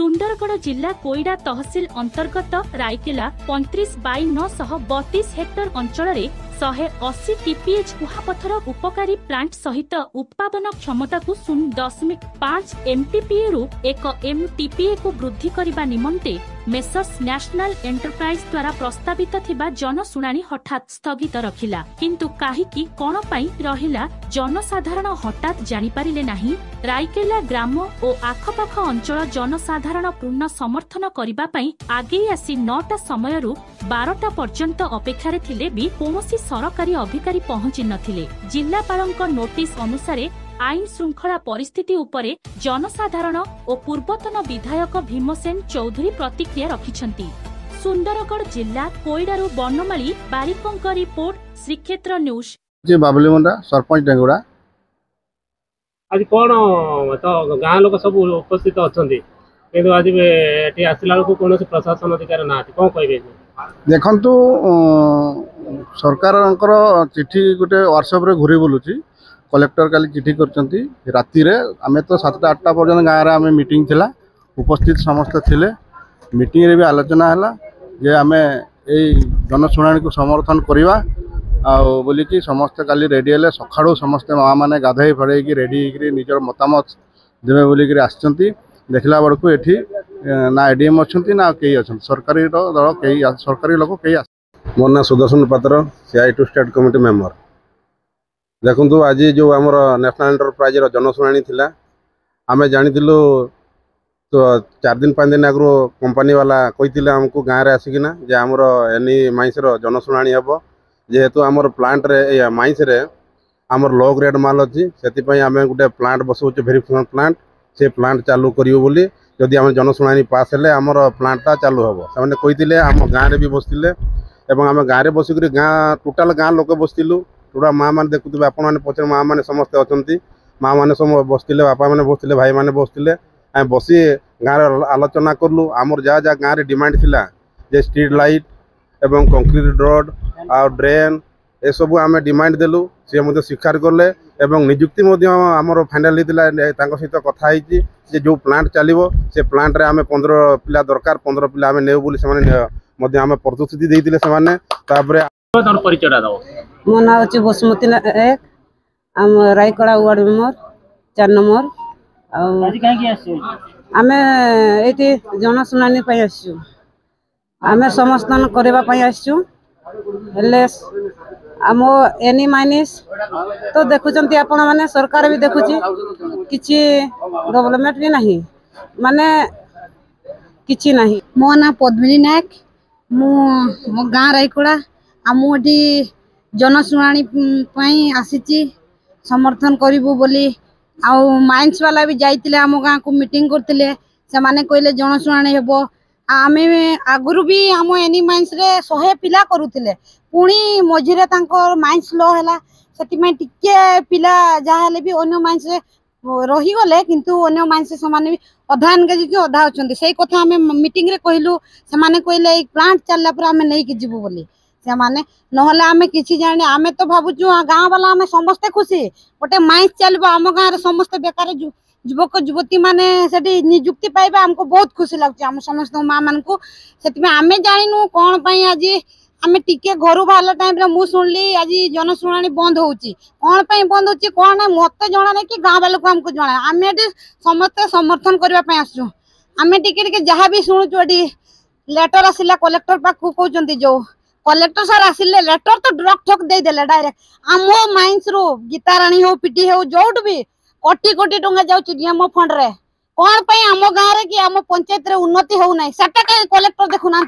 सुंदरगढ़ जिला कोईडा तहसील अंतर्गत रायकेला 35/932 हेक्टर अंचल 180 टीपीएच कुहापथर उपकारी प्लांट सहित उत्पादन क्षमता को 0.5 एमटीपीए रु 1 एमटीपीए को वृद्धि करने निमंते मेसर्स नेशनल एंटरप्राइज द्वारा प्रस्तावित थिबा जनशुणाणी हठात स्थगित रखिला। किंतु काहीकि कोन पई रहिला जनसाधारण हठात जानि पारिले नाही। रायकेला ग्राम और आखपाख अंचल जनसाधारण पूर्ण समर्थन करिबा पई आगे आसी 9टा समय 12टा पर्यंत अपेक्षारे थिले भी कोनोसी सरकारी अधिकारी पहुंची नथिले। जिल्लापालक नोटिस अनुसार आईन श्रृंखला परिस्थिति उपरे जनसाधारण और पूर्वतन विधायक भीमसेन चौधरी प्रतिक्रिया रखिछंती। सुंदरगढ़ जिला कोईडारू बनमाली बारिकंक रिपोर्ट श्रीक्षेत्र न्यूज। जी बाबली मुंडा सरपंच डेंगुड़ा। आज कौन तो गाँ लोक सब उपस्थित अच्छा कि आज ये आसला बेलू कौन प्रशासन अधिकारी ना कौन कहे देखु सरकार चिठी गोटे व्हाट्सएप रे घूरी बुलूची कलेक्टर काली चिठी करचंती राति रे आमे तो 7टा 8टा पर्यंत गाँव में मीटिंग थिला उपस्थित समस्त थिले। मीटिंग रे भी आलोचना हैला जे आमे एई जनशुणाणी को समर्थन करिवा आउ बोलिकी समस्त काली रेडी हेले सखाड़ू समस्त माँ मैंने गाधई फड़े रेडी निजर मतामत देवे बोलिकी आसचंती। देखला बेलू एठी ना एडीएम अच्छा ना कई अच्छा सरकारी दल कई सरकारी लोक कई। मोर ना सुदर्शन पात्र CI2 स्टेट कमिटी मेंबर। देखु आज जो आमर नेशनल एंटरप्राइज जनशुणाणी थिला आमे जानिथिलु तो 4 दिन 5 दिन आगु कंपनी वाला कही आमको गाँव में आसिकिना जे आमर एनी माइंस जनशुणाणी हेब जेहेतु आमर प्लांट रे माइंस रे आमर लो ग्रेड माल अच्छी से आम गोटे प्लांट बसौचे भेरिफिकेशन प्लांट से प्लांट चालू करियो बोली जदि आम जनशुणाणी पास हेले आमर प्लांटा चालू हम से कही आम गाँव में बसते एवं आम गाँव में बसिक गाँ टोटाल गाँ लोक बसलु टोटा माँ मैंने देखुए आपण मैंने पचर माँ मैंने समस्ते अच्छा माँ मैंने सब बसते बापा मैंने बसते भाई मैंने बसते आम बसी गाँव आलोचना कलु आमर जहाँ जहाँ गाँव में डिमांड थिला जे स्ट्रीट लाइट एवं कंक्रीट रोड आ ड्रेन ए सबू आम डिमांड देलु सी मुझे स्वीकार कले एवं निजुक्ति आमर फाइनाल होता सहित कथा जे जो प्लांट चलो से प्लांट रे आम 15 पिला दरकार 15 पिला आम नेउ बोली से आम प्रतिश्रुति देते मो ना हूँ बसुमती नायक आम रायकड़ा वार्ड मेंबर 4 नंबर आम ये जनशुणाणी आसचु आम समर्थन करने आसचु आम एनी माइनिस तो देखुंत आपण मैंने सरकार भी देखुची किसी डेवलपमेंट भी नहीं माने किसी नहीं। मो ना पद्मिनी नायक मो गाँ रायकड़ा आमुठी जनशुणाणी आसी समर्थन करूँ बोली आउ माइंस वाला भी जाइए आम गाँ को मीटिंग करते से माने कहले जनशुणाणी हेब आम आगुरी भी आम एनी माइंस रे 100 पिला करुले पुणी मझीरे माइंस लो है से पिला जहाँ भी अन्य माइंस रहीगले किंतु अन्य माइंस से अधा एनगेज कि अधा अच्छा से कथा आम मीटिंग रे कहलु से माने कहले प्लांट चलला पर आम नहीं कि जीवु बोली से माने नहले आम किसी जाने आम तो भावुचु गाँव वाला आम समस्ते खुशी गोटे माइंस चलो आम गाँव समस्ते बेकार युवक युवती माने सेठी नियुक्ति पाइबा हमको बहुत खुशी लगुच आम समस्त माँ मान को आम जानू कौन पाई आज आम टिके घर बाहर टाइम रे मु शुणली आज जनशुणाणी बंद होची कौन पाई बंद होची कौन ना मत जना नहीं कि गाँव वालों को हमको जना आम ये समस्ते समर्थन करने आसचु आम टिके जहाँ भी शुणुचु ये लेटर आसिला कलेक्टर पाखु कहते जो कलेक्टर सर आसिले लेटर तो ड्रक ठक देदेले डायरेक्ट आम माइंस रू गीताराणी हो पीटी हो जोट भी कोटी कोटी टंका जाउची डीएमओ फंड रे कौन पाई आम गाँव रे कि आम पंचायत रे उन्नति हो ना सेटा कलेक्टर देखुना।